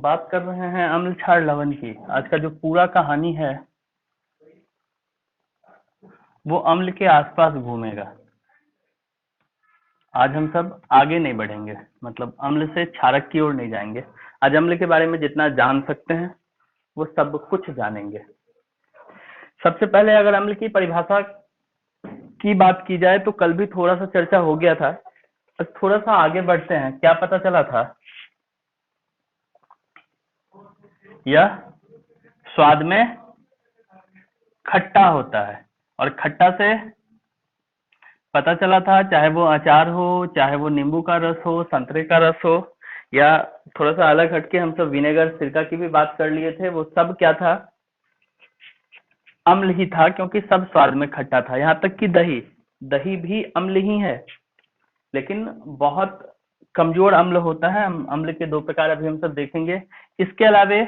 बात कर रहे हैं अम्ल क्षार लवण की। आज का जो पूरा कहानी है वो अम्ल के आसपास घूमेगा। आज हम सब आगे नहीं बढ़ेंगे, मतलब अम्ल से क्षारक की ओर नहीं जाएंगे। आज अम्ल के बारे में जितना जान सकते हैं वो सब कुछ जानेंगे। सबसे पहले अगर अम्ल की परिभाषा की बात की जाए तो कल भी थोड़ा सा चर्चा हो गया था। बस थोड़ा सा आगे बढ़ते हैं। क्या पता चला था? यह स्वाद में खट्टा होता है और खट्टा से पता चला था, चाहे वो अचार हो, चाहे वो नींबू का रस हो, संतरे का रस हो, या थोड़ा सा अलग हटके हम सब विनेगर सिरका की भी बात कर लिए थे। वो सब क्या था? अम्ल ही था, क्योंकि सब स्वाद में खट्टा था। यहाँ तक कि दही दही भी अम्ल ही है, लेकिन बहुत कमजोर अम्ल होता है। अम्ल के दो प्रकार अभी हम सब देखेंगे। इसके अलावे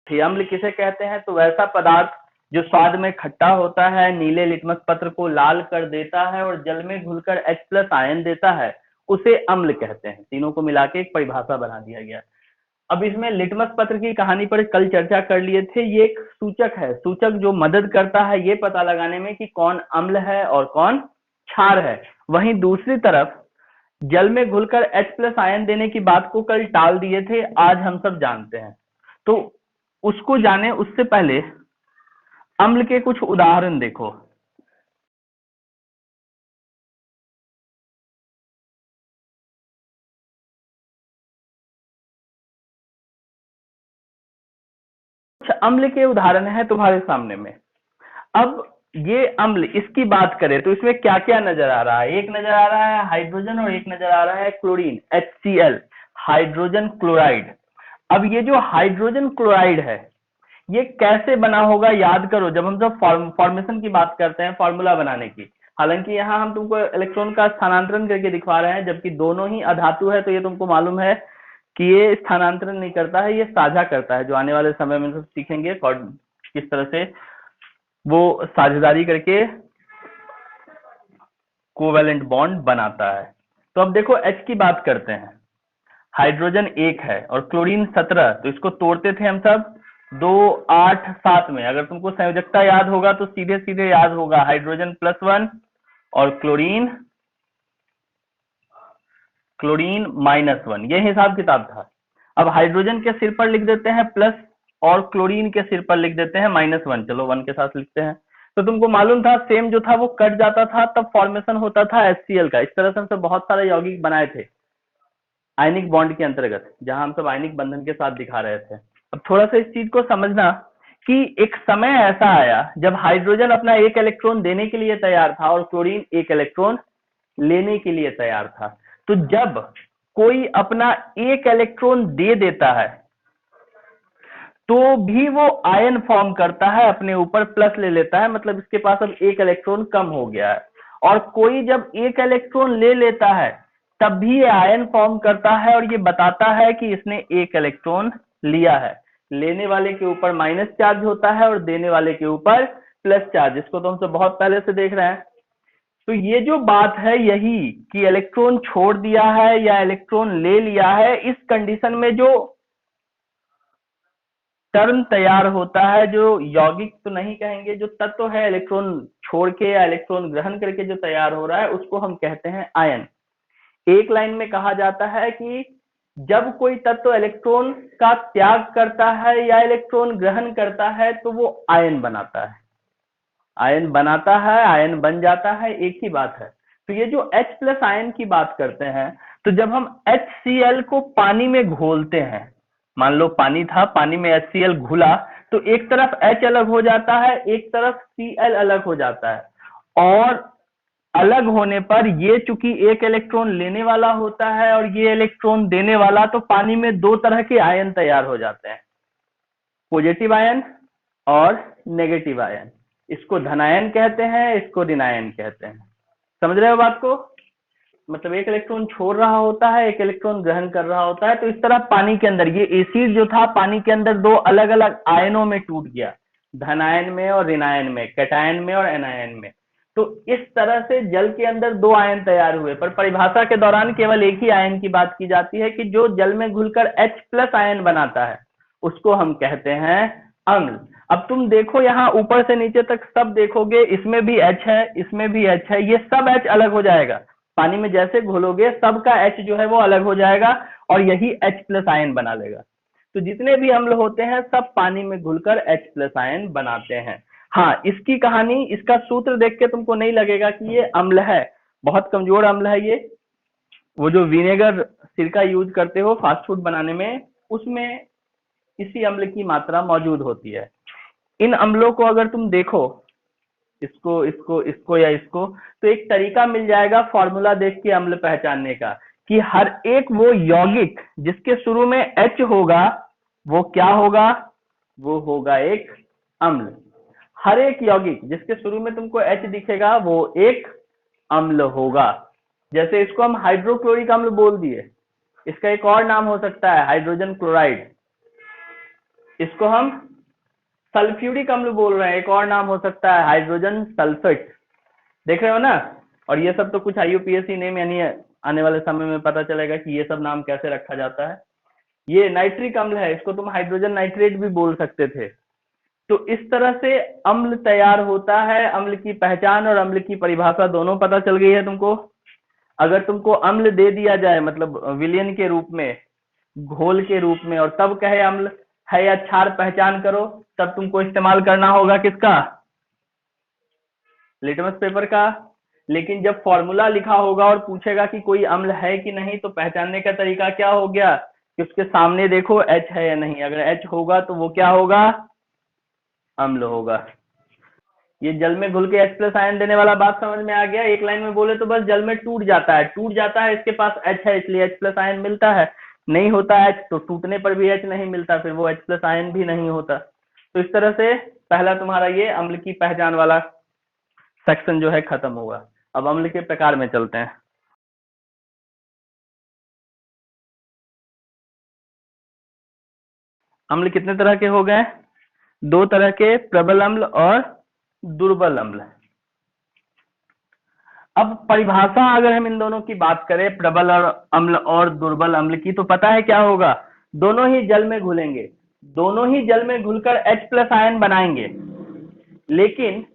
अम्ल किसे कहते हैं? तो वैसा पदार्थ जो स्वाद में खट्टा होता है, नीले लिटमस पत्र को लाल कर देता है और जल में घुलकर H+ आयन देता है, उसे अम्ल कहते हैं। तीनों को मिला के एक परिभाषा बना दिया गया। अब इसमें लिटमस पत्र की कहानी पर कल चर्चा कर लिए थे। ये एक सूचक है, सूचक जो मदद करता है ये पता लगाने में कि कौन अम्ल है और कौन क्षार है। वहीं दूसरी तरफ जल में घुलकर H+ आयन देने की बात को कल टाल दिए थे, आज हम सब जानते हैं। तो उसको जाने उससे पहले अम्ल के कुछ उदाहरण देखो। कुछ अम्ल के उदाहरण है तुम्हारे सामने में। अब ये अम्ल, इसकी बात करें तो इसमें क्या क्या नजर आ रहा है? एक नजर आ रहा है हाइड्रोजन और एक नजर आ रहा है क्लोरीन, HCl, हाइड्रोजन क्लोराइड। अब ये जो हाइड्रोजन क्लोराइड है ये कैसे बना होगा? याद करो, जब हम सब फॉर्मेशन की बात करते हैं, फॉर्मूला बनाने की, हालांकि यहाँ हम तुमको इलेक्ट्रॉन का स्थानांतरण करके दिखा रहे हैं, जबकि दोनों ही अधातु है, तो ये तुमको मालूम है कि ये स्थानांतरण नहीं करता है, ये साझा करता है। जो आने वाले समय में सब सीखेंगे किस तरह से वो साझेदारी करके कोवेलेंट बॉन्ड बनाता है। तो अब देखो H की बात करते हैं। हाइड्रोजन 1 है और क्लोरीन 17, तो इसको तोड़ते थे हम सब 2, 8, 7 में। अगर तुमको संयोजकता याद होगा तो सीधे सीधे याद होगा हाइड्रोजन +1 और क्लोरीन -1, ये हिसाब किताब था। अब हाइड्रोजन के सिर पर लिख देते हैं प्लस और क्लोरीन के सिर पर लिख देते हैं -1। चलो 1 के साथ लिखते हैं। तो तुमको मालूम था सेम जो था वो कट जाता था, तब फॉर्मेशन होता था HCl का। इस तरह से हम सब बहुत सारे यौगिक बनाए थे आयनिक बॉन्ड के अंतर्गत, जहां हम सब आयनिक बंधन के साथ दिखा रहे थे। अब थोड़ा सा इस चीज को समझना कि एक समय ऐसा आया जब हाइड्रोजन अपना 1 इलेक्ट्रॉन देने के लिए तैयार था और क्लोरीन 1 इलेक्ट्रॉन लेने के लिए तैयार था। तो जब कोई अपना 1 इलेक्ट्रॉन दे देता है तो भी वो आयन फॉर्म करता है, अपने ऊपर प्लस ले लेता है, मतलब इसके पास अब 1 इलेक्ट्रॉन कम हो गया है। और कोई जब 1 इलेक्ट्रॉन ले लेता है तब भी ये आयन फॉर्म करता है और ये बताता है कि इसने 1 इलेक्ट्रॉन लिया है। लेने वाले के ऊपर माइनस चार्ज होता है और देने वाले के ऊपर प्लस चार्ज। इसको तो हम सब बहुत पहले से देख रहे हैं। तो ये जो बात है यही कि इलेक्ट्रॉन छोड़ दिया है या इलेक्ट्रॉन ले लिया है, इस कंडीशन में जो टर्म तैयार होता है, जो यौगिक तो नहीं कहेंगे, जो तत्व है इलेक्ट्रॉन छोड़ के या इलेक्ट्रॉन ग्रहण करके जो तैयार हो रहा है, उसको हम कहते हैं आयन। एक लाइन में कहा जाता है कि जब कोई तत्व इलेक्ट्रॉन का त्याग करता है या इलेक्ट्रॉन ग्रहण करता है तो वो आयन बनाता है। आयन बनाता है, आयन बन जाता है, एक ही बात है। तो ये जो H+ आयन की बात करते हैं, तो जब हम HCl को पानी में घोलते हैं, मान लो पानी था, पानी में HCl घुला, तो एक तरफ H अलग हो जाता है, एक तरफ Cl अलग हो जाता है। और अलग होने पर ये चूंकि 1 इलेक्ट्रॉन लेने वाला होता है और ये इलेक्ट्रॉन देने वाला, तो पानी में 2 तरह के आयन तैयार हो जाते हैं, पॉजिटिव आयन और नेगेटिव आयन। इसको धनायन कहते हैं, इसको ऋणायन कहते हैं। समझ रहे हो बात को? मतलब 1 इलेक्ट्रॉन छोड़ रहा होता है, 1 इलेक्ट्रॉन ग्रहण कर रहा होता है। तो इस तरह पानी के अंदर ये एसिड जो था पानी के अंदर 2 अलग अलग आयनों में टूट गया, धनायन में और ऋणायन में, कैटायन में और एनायन में। तो इस तरह से जल के अंदर दो आयन तैयार हुए, पर परिभाषा के दौरान केवल एक ही आयन की बात की जाती है कि जो जल में घुलकर H प्लस आयन बनाता है उसको हम कहते हैं अम्ल। अब तुम देखो यहाँ ऊपर से नीचे तक सब देखोगे, इसमें भी H है, इसमें भी H है, ये सब H अलग हो जाएगा। पानी में जैसे घोलोगे सबका H जो है वो अलग हो जाएगा और यही H प्लस आयन बना लेगा। तो जितने भी अम्ल होते हैं सब पानी में घुलकर H प्लस आयन बनाते हैं। हाँ, इसकी कहानी, इसका सूत्र देख के तुमको नहीं लगेगा कि ये अम्ल है, बहुत कमजोर अम्ल है ये। वो जो विनेगर सिरका यूज करते हो फास्ट फूड बनाने में, उसमें इसी अम्ल की मात्रा मौजूद होती है। इन अम्लों को अगर तुम देखो, इसको इसको इसको या इसको, तो एक तरीका मिल जाएगा फॉर्मूला देख के अम्ल पहचानने का, कि हर एक वो यौगिक जिसके शुरू में H होगा वो क्या होगा, वो होगा एक अम्ल। हर एक यौगिक जिसके शुरू में तुमको H दिखेगा वो एक अम्ल होगा। जैसे इसको हम हाइड्रोक्लोरिक अम्ल बोल दिए, इसका एक और नाम हो सकता है हाइड्रोजन क्लोराइड। इसको हम सल्फ्यूरिक अम्ल बोल रहे हैं, एक और नाम हो सकता है हाइड्रोजन सल्फेट। देख रहे हो ना। और ये सब तो कुछ IUPAC नेम, यानी आने वाले समय में पता चलेगा कि ये सब नाम कैसे रखा जाता है। ये नाइट्रिक अम्ल है, इसको तुम हाइड्रोजन नाइट्रेट भी बोल सकते थे। तो इस तरह से अम्ल तैयार होता है। अम्ल की पहचान और अम्ल की परिभाषा दोनों पता चल गई है तुमको। अगर तुमको अम्ल दे दिया जाए, मतलब विलयन के रूप में, घोल के रूप में, और तब कहे अम्ल है या क्षार पहचान करो, तब तुमको इस्तेमाल करना होगा किसका, लिटमस पेपर का। लेकिन जब फॉर्मूला लिखा होगा और पूछेगा कि कोई अम्ल है कि नहीं, तो पहचानने का तरीका क्या हो गया कि उसके सामने देखो H है या नहीं। अगर H होगा तो वो क्या होगा, अम्ल होगा। ये जल में घुल के H प्लस आयन देने वाला बात समझ में आ गया। एक लाइन में बोले तो बस जल में टूट जाता है, इसके पास H है इसलिए H प्लस आयन मिलता है। नहीं होता H तो टूटने पर भी H नहीं मिलता, फिर वो H प्लस आयन भी नहीं होता। तो इस तरह से पहला तुम्हारा ये अम्ल की पहचान वाला सेक्शन जो है खत्म हुआ। अब अम्ल के प्रकार में चलते हैं। अम्ल कितने तरह के हो गए, दो तरह के, प्रबल अम्ल और दुर्बल अम्ल। अब परिभाषा अगर हम इन दोनों की बात करें, प्रबल अम्ल और दुर्बल अम्ल की, तो पता है क्या होगा, दोनों ही जल में घुलेंगे, दोनों ही जल में घुलकर H प्लस आयन बनाएंगे। लेकिन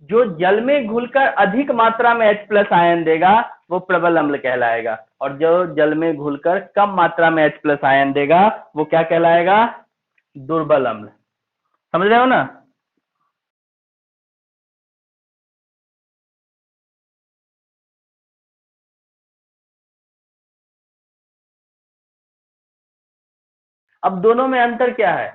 जो जल में घुलकर अधिक मात्रा में H प्लस आयन देगा वो प्रबल अम्ल कहलाएगा, और जो जल में घुलकर कम मात्रा में H प्लस आयन देगा वो क्या कहलाएगा, दुर्बल अम्ल। समझ रहे हो ना। अब दोनों में अंतर क्या है,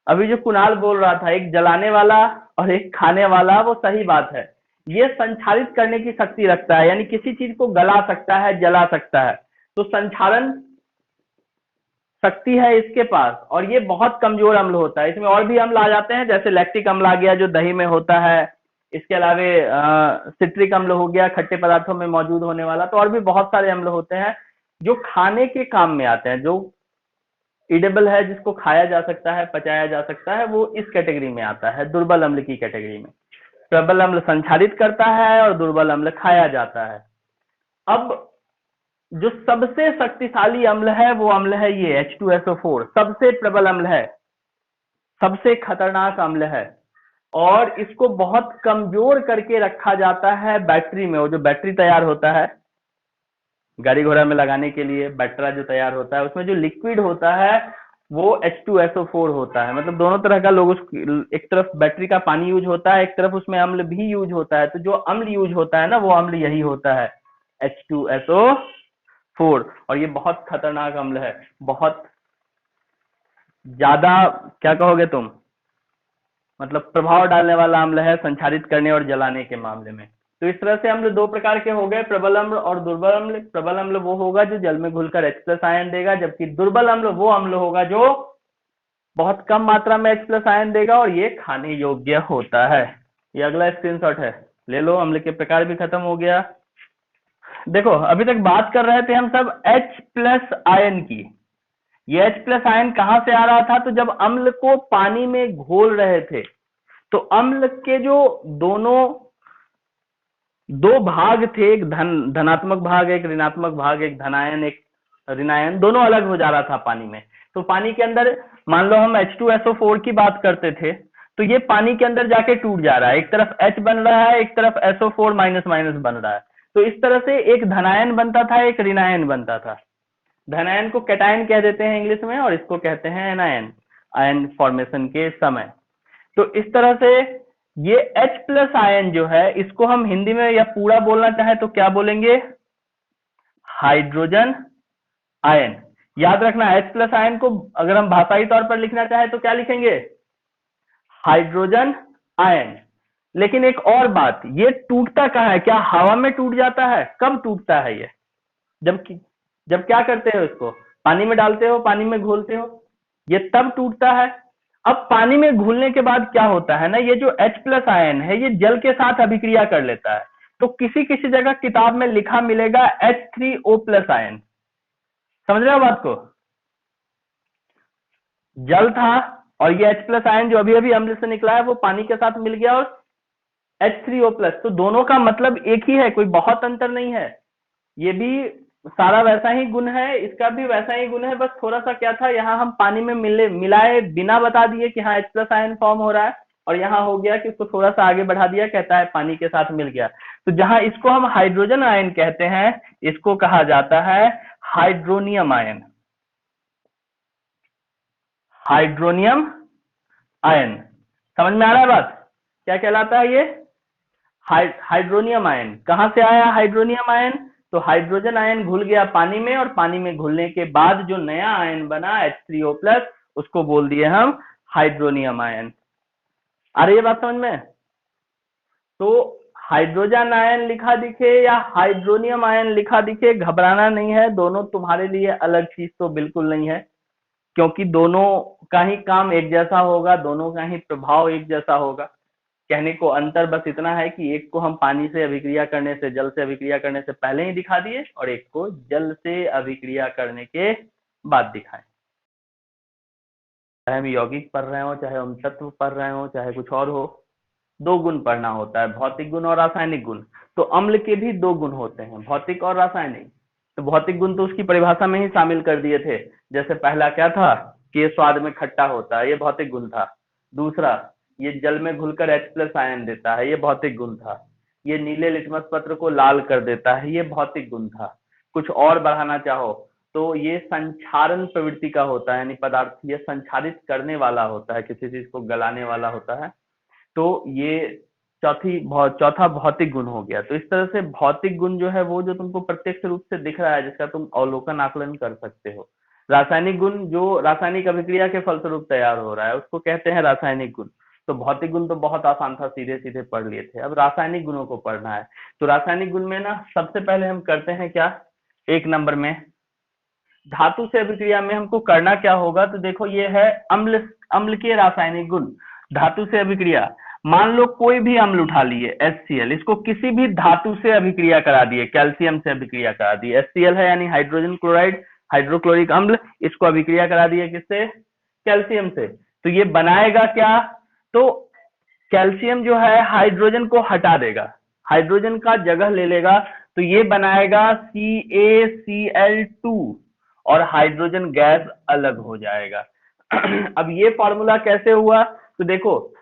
अभी जो कुणाल बोल रहा था, एक जलाने वाला और एक खाने वाला, वो सही बात है। ये संचारित करने की शक्ति रखता है, यानी किसी चीज को गला सकता है, जला सकता है, तो संचालन शक्ति है इसके पास। और ये बहुत कमजोर अम्ल होता है। इसमें और भी अम्ल आ जाते हैं, जैसे लैक्टिक अम्ल आ गया जो दही में होता है, इसके अलावा सिट्रिक अम्ल हो गया खट्टे पदार्थों में मौजूद होने वाला। तो और भी बहुत सारे अम्ल होते हैं जो खाने के काम में आते हैं, जो इडेबल है, जिसको खाया जा सकता है, पचाया जा सकता है, वो इस कैटेगरी में आता है, दुर्बल अम्ल की कैटेगरी में। प्रबल अम्ल संचारित करता है और दुर्बल अम्ल खाया जाता है। अब जो सबसे शक्तिशाली अम्ल है वो अम्ल है ये H2SO4, सबसे प्रबल अम्ल है, सबसे खतरनाक अम्ल है। और इसको बहुत कमजोर करके रखा जाता है बैटरी में। वो जो बैटरी तैयार होता है गाड़ी घोड़ा में लगाने के लिए, बैटरा जो तैयार होता है, उसमें जो लिक्विड होता है वो H2SO4 होता है। मतलब दोनों तरह का लोग, एक तरफ बैटरी का पानी यूज होता है, एक तरफ उसमें अम्ल भी यूज होता है। तो जो अम्ल यूज होता है ना, वो अम्ल यही होता है, H2SO4। और ये बहुत खतरनाक अम्ल है, बहुत ज्यादा, क्या कहोगे तुम, मतलब प्रभाव डालने वाला अम्ल है संचारित करने और जलाने के मामले में। तो इस तरह से अम्ल दो प्रकार के हो गए, प्रबल अम्ल और दुर्बल अम्ल। प्रबल अम्ल वो होगा जो जल में घुलकर H प्लस आयन देगा, जबकि दुर्बल अम्ल वो अम्ल होगा जो बहुत कम मात्रा में H प्लस आयन देगा और ये खाने योग्य होता है। ये अगला स्क्रीनशॉट है, ले लो। अम्ल के प्रकार भी खत्म हो गया। देखो अभी तक बात कर रहे थे हम सब H प्लस आयन की। ये H प्लस आयन कहां से आ रहा था, तो जब अम्ल को पानी में घोल रहे थे तो अम्ल के जो दोनों दो भाग थे, एक धनात्मक भाग, एक ऋणात्मक भाग, एक धनायन एक ऋणायन, दोनों अलग हो जा रहा था पानी में। तो पानी के अंदर मान लो हम H2SO4 की बात करते थे, तो ये पानी के अंदर जाके टूट जा रहा है, एक तरफ H बन रहा है, एक तरफ SO4 माइनस माइनस बन रहा है। तो इस तरह से एक धनायन बनता था, एक ऋणायन बनता था। धनायन को कैटायन कह देते हैं इंग्लिश में, और इसको कहते हैं एनायन, आयन फॉर्मेशन के समय। तो इस तरह से ये H प्लस आयन जो है, इसको हम हिंदी में या पूरा बोलना चाहे तो क्या बोलेंगे, हाइड्रोजन आयन। याद रखना H प्लस आयन को अगर हम भाषाई तौर पर लिखना चाहे तो क्या लिखेंगे, हाइड्रोजन आयन। लेकिन एक और बात, ये टूटता कहाँ है, क्या हवा में टूट जाता है, कब टूटता है ये, जब क्या करते हो, इसको पानी में डालते हो, पानी में घोलते हो, ये तब टूटता है। अब पानी में घुलने के बाद क्या होता है ना, ये जो H प्लस आयन है ये जल के साथ अभिक्रिया कर लेता है। तो किसी किसी जगह किताब में लिखा मिलेगा H3O प्लस आयन। समझ रहे हो बात को, जल था और ये H प्लस आयन जो अभी अभी अम्ल से निकला है वो पानी के साथ मिल गया और H3O प्लस, तो दोनों का मतलब एक ही है, कोई बहुत अंतर नहीं है। ये भी सारा वैसा ही गुण है, इसका भी वैसा ही गुण है, बस थोड़ा सा क्या था, यहाँ हम पानी में मिलाए बिना बता दिए कि हाँ H प्लस आयन फॉर्म हो रहा है, और यहाँ हो गया कि उसको थोड़ा सा आगे बढ़ा दिया, कहता है पानी के साथ मिल गया। तो जहां इसको हम हाइड्रोजन आयन कहते हैं, इसको कहा जाता है हाइड्रोनियम आयन। हाइड्रोनियम आयन, समझ में आ रहा है बात, क्या कहलाता है ये, हाइड्रोनियम आयन। कहां से आया हाइड्रोनियम आयन, तो हाइड्रोजन आयन घुल गया पानी में, और पानी में घुलने के बाद जो नया आयन बना H3O प्लस, उसको बोल दिए हम हाइड्रोनियम आयन। आ रही है बात समझ में। तो हाइड्रोजन आयन लिखा दिखे या हाइड्रोनियम आयन लिखा दिखे, घबराना नहीं है, दोनों तुम्हारे लिए अलग चीज तो बिल्कुल नहीं है, क्योंकि दोनों का ही काम एक जैसा होगा, दोनों का ही प्रभाव एक जैसा होगा। कहने को अंतर बस इतना है कि एक को हम पानी से अभिक्रिया करने से, जल से अभिक्रिया करने से पहले ही दिखा दिए, और एक को जल से अभिक्रिया करने के बाद दिखाएं। चाहे हम यौगिक पढ़ रहे हो, चाहे हम तत्व पढ़ रहे हो, चाहे कुछ और हो, दो गुण पढ़ना होता है, भौतिक गुण और रासायनिक गुण। तो अम्ल के भी दो गुण होते हैं, भौतिक और रासायनिक। तो भौतिक गुण तो उसकी परिभाषा में ही शामिल कर दिए थे, जैसे पहला क्या था कि ये स्वाद में खट्टा होता है, ये भौतिक गुण था। दूसरा, ये जल में घुलकर H प्लस आयन देता है, ये भौतिक गुण था। ये नीले लिटमस पत्र को लाल कर देता है, ये भौतिक गुण था। कुछ और बढ़ाना चाहो तो ये संक्षारण प्रवृत्ति का होता है, यानी पदार्थ ये संक्षारित करने वाला होता है, किसी चीज को गलाने वाला होता है। तो ये चौथा भौतिक गुण हो गया। तो इस तरह से भौतिक गुण जो है वो जो तुमको प्रत्यक्ष रूप से दिख रहा है, जिसका तुम अवलोकन आकलन कर सकते हो। रासायनिक गुण जो रासायनिक अभिक्रिया के फलस्वरूप तैयार हो रहा है उसको कहते हैं रासायनिक गुण। तो भौतिक गुण तो बहुत आसान था, सीधे सीधे पढ़ लिए थे। अब रासायनिक गुणों को पढ़ना है। तो रासायनिक गुण में ना सबसे पहले हम करते हैं क्या, एक नंबर में धातु से अभिक्रिया में हमको करना क्या होगा, तो देखो ये है अम्ल के रासायनिक गुण। धातु से अभिक्रिया, मान लो कोई भी अम्ल उठा लिए HCl, इसको किसी भी धातु से अभिक्रिया करा दिए, कैल्शियम से अभिक्रिया करा दी, HCl है यानी हाइड्रोजन क्लोराइड, हाइड्रोक्लोरिक अम्ल, इसको अभिक्रिया करा दिए किससे, कैल्शियम से। तो ये बनाएगा क्या, तो कैल्शियम जो है हाइड्रोजन को हटा देगा, हाइड्रोजन का जगह ले लेगा, तो ये बनाएगा CaCl2 और हाइड्रोजन गैस अलग हो जाएगा। अब ये फॉर्मूला कैसे हुआ, तो देखो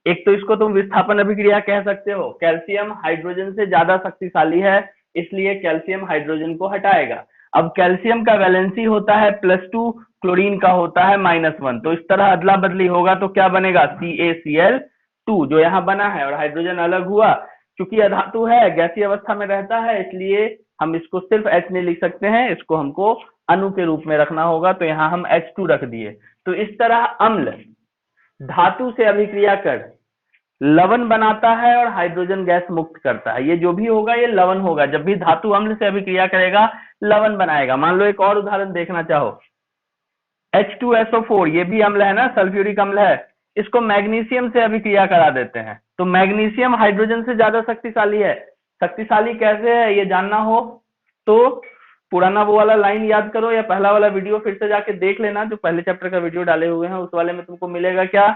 एक तो इसको तुम विस्थापन अभिक्रिया कह सकते हो, कैल्शियम हाइड्रोजन से ज्यादा शक्तिशाली है, इसलिए कैल्शियम हाइड्रोजन को हटाएगा। अब कैल्शियम का वैलेंसी होता है +2, क्लोरीन का होता है -1, तो इस तरह अदला बदली होगा तो क्या बनेगा, CaCl2 जो यहाँ बना है, और हाइड्रोजन अलग हुआ। क्योंकि अधातु है, गैसीय अवस्था में रहता है, इसलिए हम इसको सिर्फ H नहीं लिख सकते हैं, इसको हमको अणु के रूप में रखना होगा, तो यहाँ हम H2 रख दिए। तो इस तरह अम्ल धातु से अभिक्रिया कर लवण बनाता है और हाइड्रोजन गैस मुक्त करता है। ये जो भी होगा ये लवण होगा, जब भी धातु अम्ल से अभिक्रिया करेगा लवण बनाएगा। मान लो एक और उदाहरण देखना चाहो, H2SO4 ये भी अम्ल है ना, सल्फ्यूरिक अम्ल है, इसको मैग्नीशियम से अभिक्रिया करा देते हैं, तो मैग्नीशियम हाइड्रोजन से ज्यादा शक्तिशाली है। शक्तिशाली कैसे है ये जानना हो तो पुराना वो वाला लाइन याद करो, या पहला वाला वीडियो फिर से जाके देख लेना, जो पहले चैप्टर का वीडियो डाले हुए हैं उस वाले में तुमको मिलेगा क्या,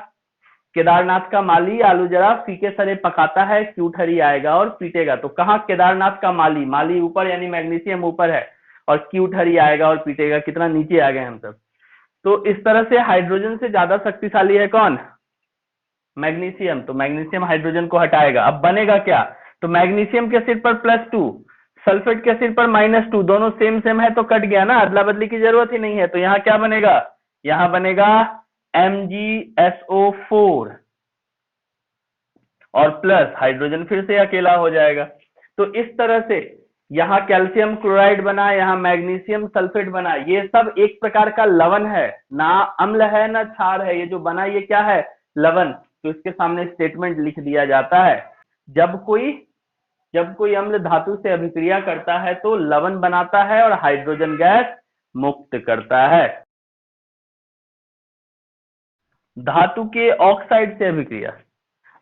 केदारनाथ का माली आलू जरा फीके सरे पकाता है, क्यूट हरी आएगा और पीटेगा। तो कहाँ केदारनाथ का माली, माली ऊपर यानी मैग्नीशियम ऊपर है, और क्यूट हरी आएगा और पीटेगा, कितना नीचे आ गए हम सब। तो इस तरह से हाइड्रोजन से ज्यादा शक्तिशाली है कौन, मैग्नीशियम। तो मैग्नीशियम हाइड्रोजन को हटाएगा। अब बनेगा क्या, तो मैग्नीशियम के सिर पर +2, सल्फेट के सिर पर -2, दोनों सेम सेम है तो कट गया ना, अदला बदली की जरूरत ही नहीं है। तो यहाँ क्या बनेगा, यहाँ बनेगा MgSO4 और प्लस हाइड्रोजन फिर से अकेला हो जाएगा। तो इस तरह से यहाँ कैल्शियम क्लोराइड बना, यहाँ मैग्नीशियम सल्फेट बना। ये सब एक प्रकार का लवण है, ना अम्ल है ना क्षार है, ये जो बना ये क्या है, लवण। तो इसके सामने स्टेटमेंट लिख दिया जाता है, जब कोई अम्ल धातु से अभिक्रिया करता है तो लवण बनाता है और हाइड्रोजन गैस मुक्त करता है। धातु के ऑक्साइड से अभिक्रिया,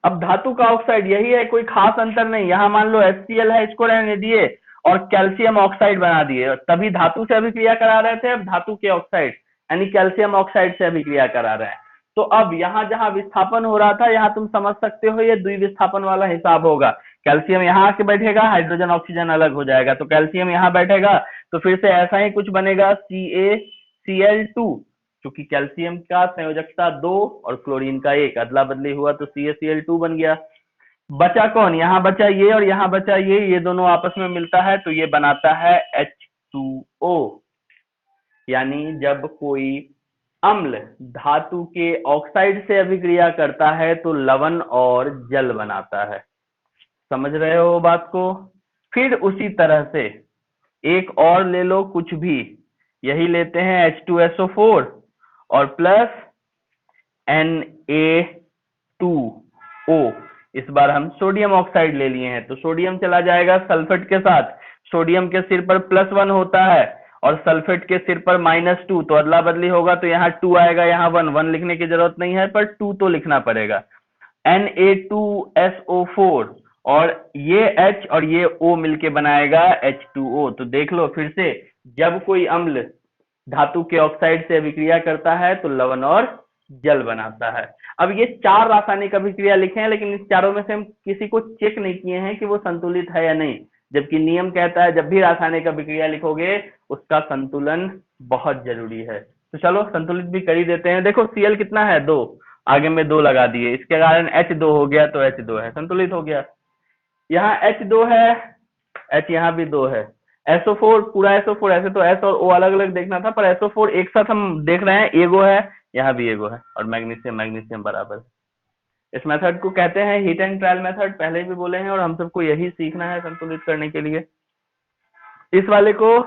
अब धातु का ऑक्साइड यही है, कोई खास अंतर नहीं। यहाँ मान लो HCl है, इसको रहने दिए और कैल्शियम ऑक्साइड बना दिए, तभी धातु से अभिक्रिया करा रहे थे, अब धातु के ऑक्साइड यानी कैल्शियम ऑक्साइड से अभिक्रिया करा रहे हैं। तो अब यहाँ जहां विस्थापन हो रहा था, यहाँ तुम समझ सकते हो ये द्विविस्थापन वाला हिसाब होगा। कैल्शियम यहाँ आके बैठेगा, हाइड्रोजन ऑक्सीजन अलग हो जाएगा, तो कैल्शियम यहाँ बैठेगा तो फिर से ऐसा ही कुछ बनेगा, CaCl2, क्योंकि कैल्शियम का संयोजकता 2 और क्लोरीन का 1, अदला बदली हुआ तो CaCl2 बन गया। बचा कौन, यहाँ बचा ये और यहाँ बचा ये दोनों आपस में मिलता है तो ये बनाता है H2O। यानी जब कोई अम्ल धातु के ऑक्साइड से अभिक्रिया करता है तो लवण और जल बनाता है। समझ रहे हो बात को। फिर उसी तरह से एक और ले लो कुछ भी, यही लेते हैं H2SO4 और प्लस Na2O। इस बार हम सोडियम ऑक्साइड ले लिए हैं, तो सोडियम चला जाएगा सल्फेट के साथ, सोडियम के सिर पर +1 होता है और सल्फेट के सिर पर -2, तो अदला बदली होगा तो यहाँ 2 आएगा, यहाँ 1 लिखने की जरूरत नहीं है, पर 2 तो लिखना पड़ेगा। Na2SO4 और ये H और ये O मिलके बनाएगा H2O। तो देख लो फिर से, जब कोई अम्ल धातु के ऑक्साइड से अभिक्रिया करता है तो लवण और जल बनाता है। अब ये 4 रासायनिक अभिक्रिया लिखे हैं, लेकिन इस चारों में से हम किसी को चेक नहीं किए हैं कि वो संतुलित है या नहीं, जबकि नियम कहता है जब भी रासायनिक अभिक्रिया लिखोगे उसका संतुलन बहुत जरूरी है। तो चलो संतुलित भी कर ही देते हैं। देखो Cl कितना है, 2, आगे में 2 लगा दिए, इसके कारण H2 हो गया तो H2 है, संतुलित हो गया। यहाँ H2 है, H यहाँ भी 2 है, SO4 पूरा SO4, ऐसे तो S और O अलग अलग देखना था, पर SO4 एक साथ हम देख रहे हैं, एगो है, यहाँ भी एगो है, और मैग्नीशियम बराबर। इस मेथड को कहते हैं हीट एंड ट्रायल मेथड, पहले भी बोले हैं और हम सबको यही सीखना है संतुलित करने के लिए। इस वाले को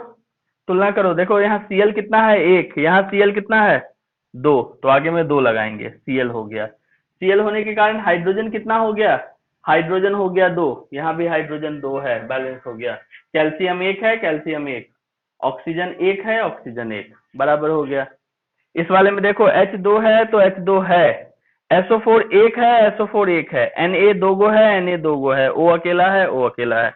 तुलना करो, देखो यहाँ Cl कितना है, 1, यहाँ Cl कितना है, 2, तो आगे में 2 लगाएंगे, Cl हो गया। Cl होने के कारण हाइड्रोजन कितना हो गया, हाइड्रोजन हो गया 2, यहाँ भी हाइड्रोजन 2 है, बैलेंस हो गया। कैल्शियम 1 है, कैल्शियम 1, ऑक्सीजन 1 है, ऑक्सीजन 1, बराबर हो गया। इस वाले में देखो H2 है तो H2 है, SO4 1 है, SO4 1 है, Na 2 गो है, Na 2 गो है, O अकेला है, O अकेला है,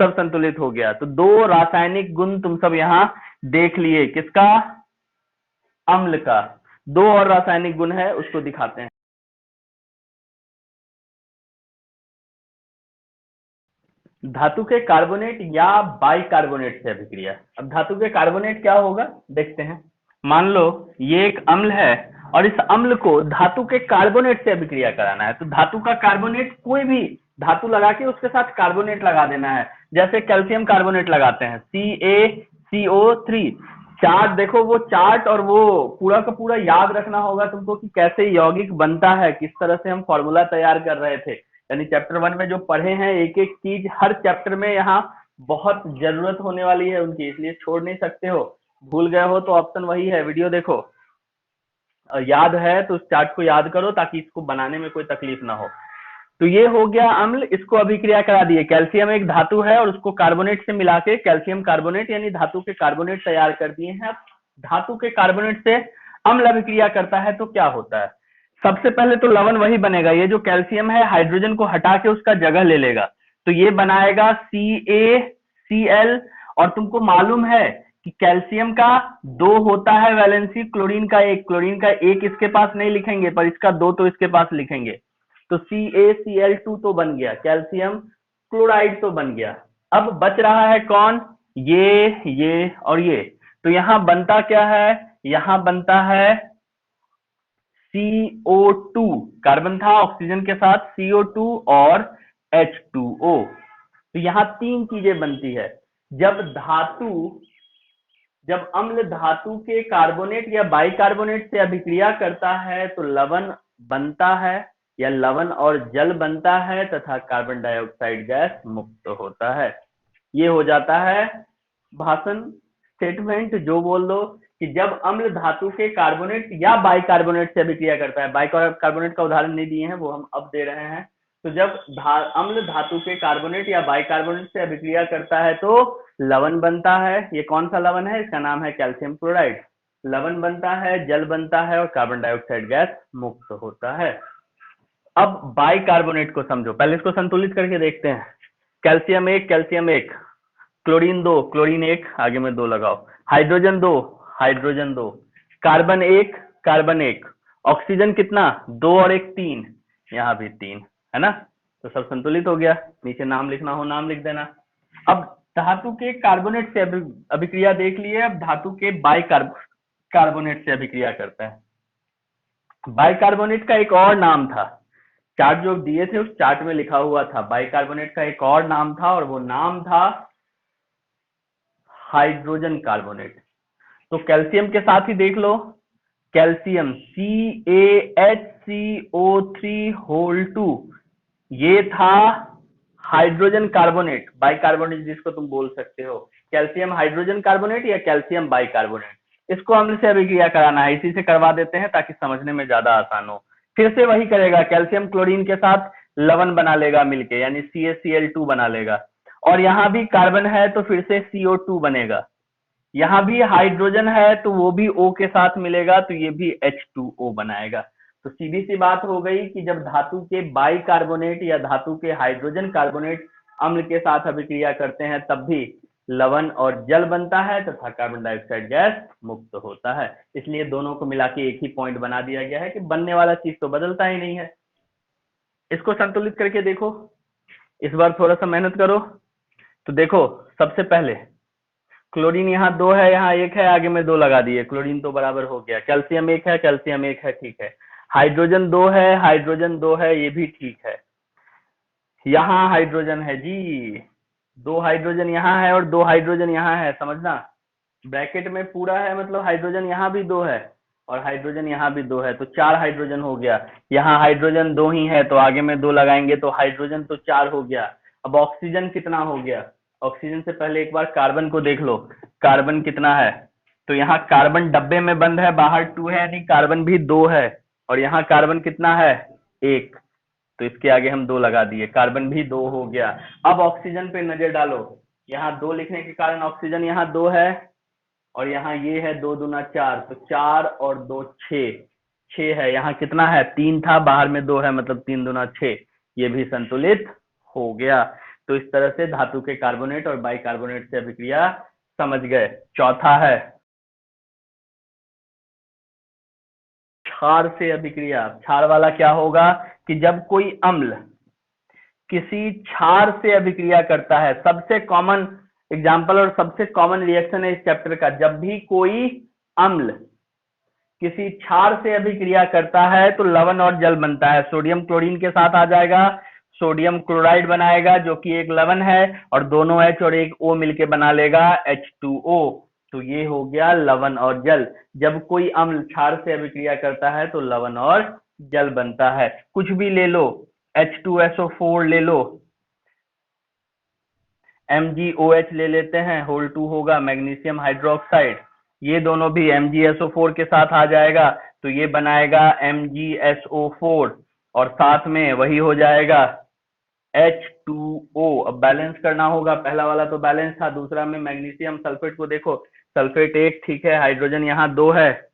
सब संतुलित हो गया। तो 2 रासायनिक गुण तुम सब यहाँ देख लिए, किसका, अम्ल का। 2 और रासायनिक गुण है, उसको दिखाते हैं। धातु के कार्बोनेट या बाइकार्बोनेट से अभिक्रिया। अब धातु के कार्बोनेट क्या होगा देखते हैं। मान लो ये एक अम्ल है और इस अम्ल को धातु के कार्बोनेट से अभिक्रिया कराना है, तो धातु का कार्बोनेट कोई भी धातु लगा के उसके साथ कार्बोनेट लगा देना है, जैसे कैल्शियम कार्बोनेट लगाते हैं, CaCO3। चार्ट देखो, वो चार्ट और वो पूरा का पूरा याद रखना होगा तुमको कि कैसे यौगिक बनता है, किस तरह से हम फॉर्मूला तैयार कर रहे थे। यानी चैप्टर 1 में जो पढ़े हैं एक एक चीज हर चैप्टर में यहाँ बहुत जरूरत होने वाली है उनकी, इसलिए छोड़ नहीं सकते हो। भूल गए हो तो ऑप्शन वही है, वीडियो देखो, और याद है तो उस चार्ट को याद करो ताकि इसको बनाने में कोई तकलीफ ना हो। तो ये हो गया अम्ल, इसको अभिक्रिया करा दिए, कैल्शियम एक धातु है और उसको कार्बोनेट से मिला के कैल्शियम कार्बोनेट यानी धातु के कार्बोनेट तैयार कर दिए हैं। अब धातु के कार्बोनेट से अम्ल अभिक्रिया करता है तो क्या होता है, सबसे पहले तो लवण वही बनेगा, ये जो कैल्शियम है हाइड्रोजन को हटा के उसका जगह ले लेगा, तो ये बनाएगा CaCl। और तुमको मालूम है कि कैल्शियम का 2 होता है वैलेंसी, क्लोरीन का एक इसके पास नहीं लिखेंगे पर इसका 2 तो इसके पास लिखेंगे, तो CaCl2 तो बन गया, कैल्शियम क्लोराइड तो बन गया। अब बच रहा है कौन, ये और ये। तो यहां बनता क्या है, यहां बनता है CO2, कार्बन था ऑक्सीजन के साथ, CO2 और H2O। तो यहां 3 चीजें बनती है। जब अम्ल धातु के कार्बोनेट या बाइकार्बोनेट से अभिक्रिया करता है तो लवण बनता है या लवण और जल बनता है तथा कार्बन डाइऑक्साइड गैस मुक्त होता है। ये हो जाता है भाषण स्टेटमेंट, जो बोल दो कि जब अम्ल धातु के कार्बोनेट या बाइकार्बोनेट से अभिक्रिया करता है, बाइकार्बोनेट का उदाहरण नहीं दिए हैं, वो हम अब दे रहे हैं। तो जब अम्ल धातु के कार्बोनेट या बाइकार्बोनेट से अभिक्रिया करता है तो लवण बनता है। ये कौन सा लवण है, इसका नाम है कैल्शियम क्लोराइड। लवण बनता है, जल बनता है और कार्बन डाइऑक्साइड गैस मुक्त होता है। अब बाइकार्बोनेट को समझो, पहले इसको संतुलित करके देखते हैं। कैल्शियम 1, क्लोरीन 2, क्लोरीन 1, आगे में 2 लगाओ, हाइड्रोजन 2, कार्बन 1, ऑक्सीजन कितना 2 और 1 3, यहाँ भी 3 है ना। तो सब संतुलित हो गया, नीचे नाम लिखना हो नाम लिख देना। अब धातु के कार्बोनेट से अभिक्रिया देख लिए, अब धातु के बाइकार्बोनेट से अभिक्रिया करता है। बाइकार्बोनेट का एक और नाम था, चार्ट जो दिए थे उस चार्ट में लिखा हुआ था, बाइकार्बोनेट का एक और नाम था और वो नाम था हाइड्रोजन कार्बोनेट। तो कैल्शियम के साथ ही देख लो, कैल्शियम CaHCO3 ये था हाइड्रोजन कार्बोनेट, बाइकार्बोनेट जिसको तुम बोल सकते हो, कैल्शियम हाइड्रोजन कार्बोनेट या कैल्शियम बाइकार्बोनेट। इसको अम्ल से अभिक्रिया कराना है, इसी से करवा देते हैं ताकि समझने में ज्यादा आसान हो। फिर से वही करेगा, कैल्शियम क्लोरीन के साथ लवण बना लेगा मिलके, यानी CaCl2 बना लेगा, और यहां भी कार्बन है तो फिर से CO2 बनेगा, यहां भी हाइड्रोजन है तो वो भी O के साथ मिलेगा तो ये भी H2O बनाएगा। तो सीधी सी बात हो गई कि जब धातु के बाइकार्बोनेट या धातु के हाइड्रोजन कार्बोनेट अम्ल के साथ अभिक्रिया करते हैं तब भी लवण और जल बनता है तथा कार्बन डाइऑक्साइड गैस मुक्त होता है। इसलिए दोनों को मिला के एक ही पॉइंट बना दिया गया है कि बनने वाला चीज तो बदलता ही नहीं है। इसको संतुलित करके देखो, इस बार थोड़ा सा मेहनत करो। तो देखो, सबसे पहले क्लोरीन यहाँ 2 है, यहाँ 1 है, आगे में 2 लगा दिए, क्लोरीन तो बराबर हो गया। कैल्शियम 1 है, कैल्शियम 1 है, ठीक है। हाइड्रोजन 2 है, हाइड्रोजन 2 है, ये भी ठीक है। यहाँ हाइड्रोजन है जी, 2 हाइड्रोजन यहाँ है और 2 हाइड्रोजन यहाँ है, समझना ब्रैकेट में पूरा है, मतलब हाइड्रोजन यहाँ भी 2 है और हाइड्रोजन यहाँ भी 2 है, तो 4 हाइड्रोजन हो गया। यहाँ हाइड्रोजन 2 ही है तो आगे में 2 लगाएंगे तो हाइड्रोजन तो 4 हो गया। अब ऑक्सीजन कितना हो गया, ऑक्सीजन से पहले एक बार कार्बन को देख लो, कार्बन कितना है। तो यहाँ कार्बन डब्बे में बंद है, बाहर 2 है, यानी कार्बन भी 2 है, और यहाँ कार्बन कितना है 1, तो इसके आगे हम 2 लगा दिए, कार्बन भी 2 हो गया। अब ऑक्सीजन पे नजर डालो, यहाँ 2 लिखने के कारण ऑक्सीजन यहाँ 2 है और यहाँ ये है 2 दूना 4, तो 4 और 2 6 है, यहाँ कितना है 3 था, बाहर में 2 है, मतलब 3 दूना 6, ये भी संतुलित हो गया। तो इस तरह से धातु के कार्बोनेट और बाइकार्बोनेट से अभिक्रिया समझ गए। चौथा है क्षार से अभिक्रिया। क्षार वाला क्या होगा कि जब कोई अम्ल किसी क्षार से अभिक्रिया करता है, सबसे कॉमन एग्जाम्पल और सबसे कॉमन रिएक्शन है इस चैप्टर का, जब भी कोई अम्ल किसी क्षार से अभिक्रिया करता है तो लवण और जल बनता है। सोडियम क्लोरीन के साथ आ जाएगा, सोडियम क्लोराइड बनाएगा जो कि एक लवण है, और दोनों H और एक O मिलके बना लेगा H2O, तो ये हो गया लवण और जल। जब कोई अम्ल क्षार से अभिक्रिया करता है तो लवण और जल बनता है। कुछ भी ले लो, H2SO4 ले लो, MgOH ले लेते हैं, होल 2 होगा, मैग्नीशियम हाइड्रोक्साइड, ये दोनों भी MgSO4 के साथ आ जाएगा तो ये बनाएगा MgSO4, और साथ में वही हो जाएगा H2O। अब बैलेंस करना होगा, पहला वाला तो बैलेंस था, दूसरा में मैग्नीशियम सल्फेट को देखो, सल्फेट 1 ठीक है, हाइड्रोजन यहाँ 2 है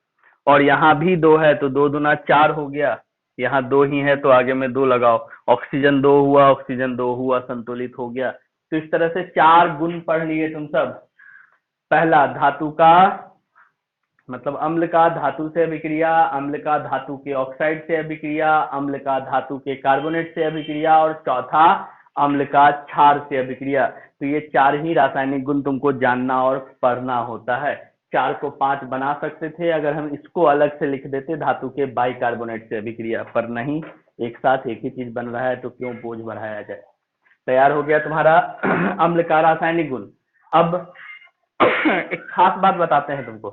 और यहाँ भी 2 है, तो 2 दूना 4 हो गया, यहाँ 2 ही है तो आगे में 2 लगाओ, ऑक्सीजन 2 हुआ, ऑक्सीजन 2 हुआ, संतुलित हो गया। तो इस तरह से 4 गुण पढ़ लिए तुम सब। पहला धातु का मतलब अम्ल का धातु से अभिक्रिया, अम्ल का धातु के ऑक्साइड से अभिक्रिया, अम्ल का धातु के कार्बोनेट से अभिक्रिया, और चौथा अम्ल का क्षार से अभिक्रिया। तो ये 4 ही रासायनिक गुण तुमको जानना और पढ़ना होता है। 4 को 5 बना सकते थे अगर हम इसको अलग से लिख देते धातु के बाइकार्बोनेट से अभिक्रिया, पर नहीं, एक साथ एक ही चीज बन रहा है तो क्यों बोझ बढ़ाया जाए। तैयार हो गया तुम्हारा अम्ल का रासायनिक गुण। अब एक खास बात बताते हैं तुमको,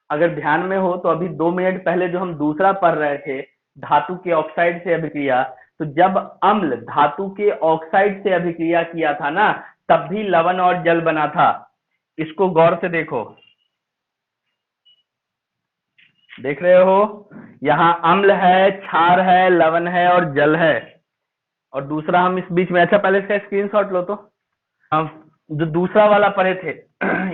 अगर ध्यान में हो तो अभी 2 मिनट पहले जो हम दूसरा पढ़ रहे थे धातु के ऑक्साइड से अभिक्रिया, तो जब अम्ल धातु के ऑक्साइड से अभिक्रिया किया था ना, तब भी लवण और जल बना था। इसको गौर से देखो, देख रहे हो, यहाँ अम्ल है, क्षार है, लवण है और जल है। और दूसरा हम इस बीच में, अच्छा पहले इसका स्क्रीनशॉट लो तो, हम जो दूसरा वाला पढ़े थे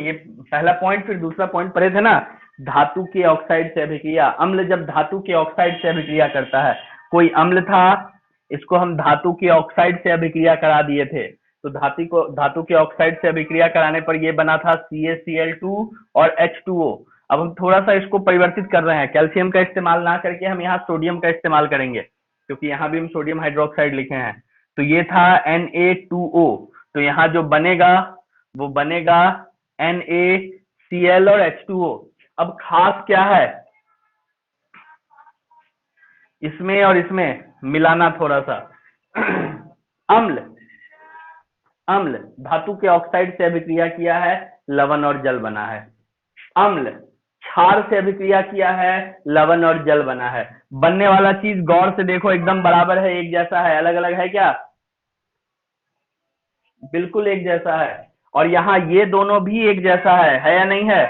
ये पहला पॉइंट फिर दूसरा पॉइंट पढ़े थे ना, धातु के ऑक्साइड से अभिक्रिया। अम्ल जब धातु के ऑक्साइड से अभिक्रिया करता है, कोई अम्ल था, इसको हम धातु के ऑक्साइड से अभिक्रिया करा दिए थे, तो धातु के ऑक्साइड से अभिक्रिया कराने पर ये बना था CaCl2 और H2O। अब हम थोड़ा सा इसको परिवर्तित कर रहे हैं, कैल्शियम का इस्तेमाल ना करके हम यहाँ सोडियम का इस्तेमाल करेंगे, क्योंकि यहाँ भी हम सोडियम हाइड्रोक्साइड लिखे हैं। तो ये था Na2O, तो यहाँ जो बनेगा वो बनेगा NaCl और H2O। अब खास क्या है, इसमें और इसमें मिलाना थोड़ा सा। अम्ल धातु के ऑक्साइड से अभिक्रिया किया है, लवण और जल बना है। अम्ल क्षार से अभिक्रिया किया है, लवण और जल बना है। बनने वाला चीज गौर से देखो, एकदम बराबर है, एक जैसा है, अलग अलग है क्या? बिल्कुल एक जैसा है। और यहाँ ये दोनों भी एक जैसा है या नहीं है?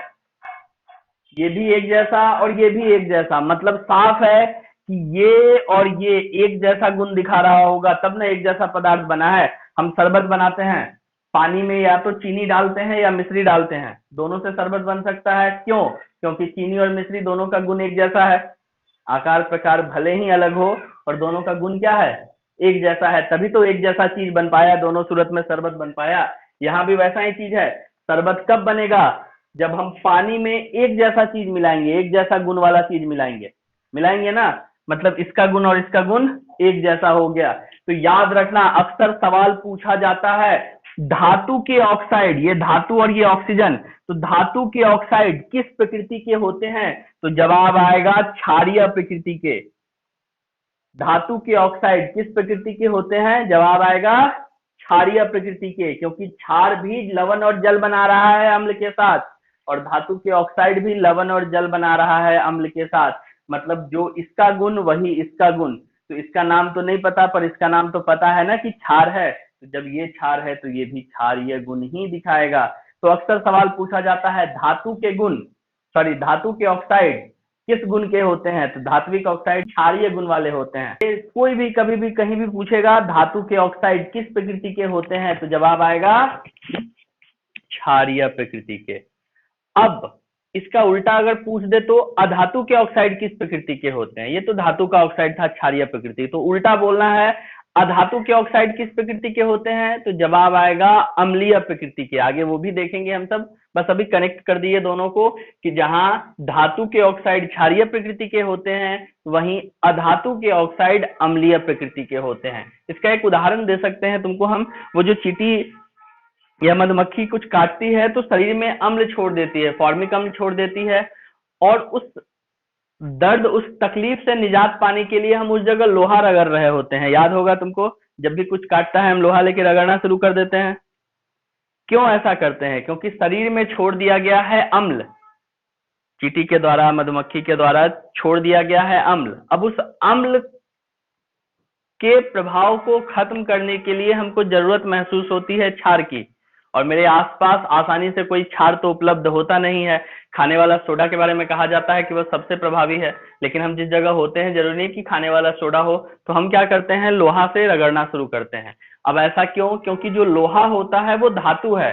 ये भी एक जैसा और ये भी एक जैसा, मतलब साफ है कि ये और ये एक जैसा गुण दिखा रहा होगा, तब ना एक जैसा पदार्थ बना है। हम शरबत बनाते हैं, पानी में या तो चीनी डालते हैं या मिश्री डालते हैं, दोनों से शरबत बन सकता है। क्यों? क्योंकि चीनी और मिश्री दोनों का गुण एक जैसा है। आकार प्रकार भले ही अलग हो और दोनों का गुण क्या है? एक जैसा है, तभी तो एक जैसा चीज बन पाया, दोनों सूरत में शरबत बन पाया। यहाँ भी वैसा ही चीज है। शरबत कब बनेगा? जब हम पानी में एक जैसा चीज मिलाएंगे, एक जैसा गुण वाला चीज मिलाएंगे ना, मतलब इसका गुण और इसका गुण एक जैसा हो गया। तो याद रखना, अक्सर सवाल पूछा जाता है धातु के ऑक्साइड, ये धातु और ये ऑक्सीजन, तो धातु के ऑक्साइड किस प्रकृति के होते हैं? तो जवाब आएगा क्षारीय प्रकृति के। धातु के ऑक्साइड किस प्रकृति के होते हैं? जवाब आएगा क्षारीय प्रकृति के, क्योंकि क्षार भी लवण और जल बना रहा है अम्ल के साथ, और धातु के ऑक्साइड भी लवण और जल बना रहा है अम्ल के साथ। मतलब जो इसका गुण वही इसका गुण। तो इसका नाम तो नहीं पता, पर इसका नाम तो पता है ना कि क्षार है, तो जब ये क्षार है तो ये भी क्षारीय गुण ही दिखाएगा। तो अक्सर सवाल पूछा जाता है धातु के ऑक्साइड किस गुण के होते हैं? तो धात्विक ऑक्साइड क्षारीय गुण वाले होते हैं। कोई भी कभी भी कहीं भी पूछेगा धातु के ऑक्साइड किस प्रकृति के होते हैं, तो जवाब आएगा क्षारीय प्रकृति के। अब इसका उल्टा अगर पूछ दे तो अधातु के ऑक्साइड किस प्रकृति के होते हैं? ये तो धातु का ऑक्साइड था, क्षारीय प्रकृति, तो उल्टा बोलना है अधातु के ऑक्साइड किस प्रकृति के होते हैं? तो जवाब आएगा अम्लीय प्रकृति के। आगे वो भी देखेंगे हम सब, बस अभी कनेक्ट कर दिए दोनों को कि जहां धातु के ऑक्साइड क्षारीय प्रकृति के होते हैं, वहीं अधातु के ऑक्साइड अम्लीय प्रकृति के होते हैं। इसका एक उदाहरण दे सकते हैं तुमको हम, वो जो चींटी या मधुमक्खी कुछ काटती है तो शरीर में अम्ल छोड़ देती है, फॉर्मिक अम्ल छोड़ देती है, और उस दर्द, उस तकलीफ से निजात पाने के लिए हम उस जगह लोहा रगड़ रहे होते हैं। याद होगा तुमको, जब भी कुछ काटता है हम लोहा लेके रगड़ना शुरू कर देते हैं। क्यों ऐसा करते हैं? क्योंकि शरीर में छोड़ दिया गया है अम्ल, चींटी के द्वारा, मधुमक्खी के द्वारा छोड़ दिया गया है अम्ल। अब उस अम्ल के प्रभाव को खत्म करने के लिए हमको जरूरत महसूस होती है क्षार की, और मेरे आसपास आसानी से कोई क्षार तो उपलब्ध होता नहीं है। खाने वाला सोडा के बारे में कहा जाता है कि वह सबसे प्रभावी है, लेकिन हम जिस जगह होते हैं जरूरी नहीं कि खाने वाला सोडा हो, तो हम क्या करते हैं? लोहा से रगड़ना शुरू करते हैं। अब ऐसा क्यों? क्योंकि जो लोहा होता है वो धातु है,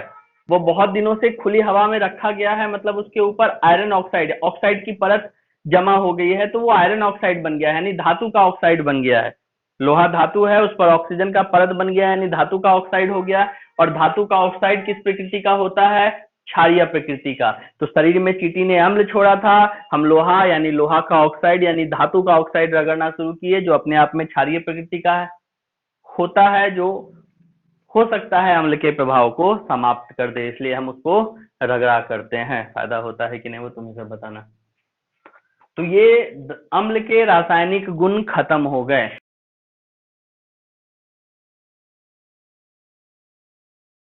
वो बहुत दिनों से खुली हवा में रखा गया है, मतलब उसके ऊपर आयरन ऑक्साइड की परत जमा हो गई है, तो वो आयरन ऑक्साइड बन गया है, यानी धातु का ऑक्साइड बन गया है। लोहा धातु है, उस पर ऑक्सीजन का परत बन गया, यानी धातु का ऑक्साइड हो गया। और धातु का ऑक्साइड किस प्रकृति का होता है? क्षारीय प्रकृति का। तो शरीर में चींटी ने अम्ल छोड़ा था, हम लोहा यानी लोहा का ऑक्साइड यानी धातु का ऑक्साइड रगड़ना शुरू किए, जो अपने आप में क्षारीय प्रकृति का होता है, जो हो सकता है अम्ल के प्रभाव को समाप्त कर दे, इसलिए हम उसको रगड़ा करते हैं। फायदा होता है कि नहीं वो तुम्हें सब बताना। तो ये अम्ल के रासायनिक गुण खत्म हो गए।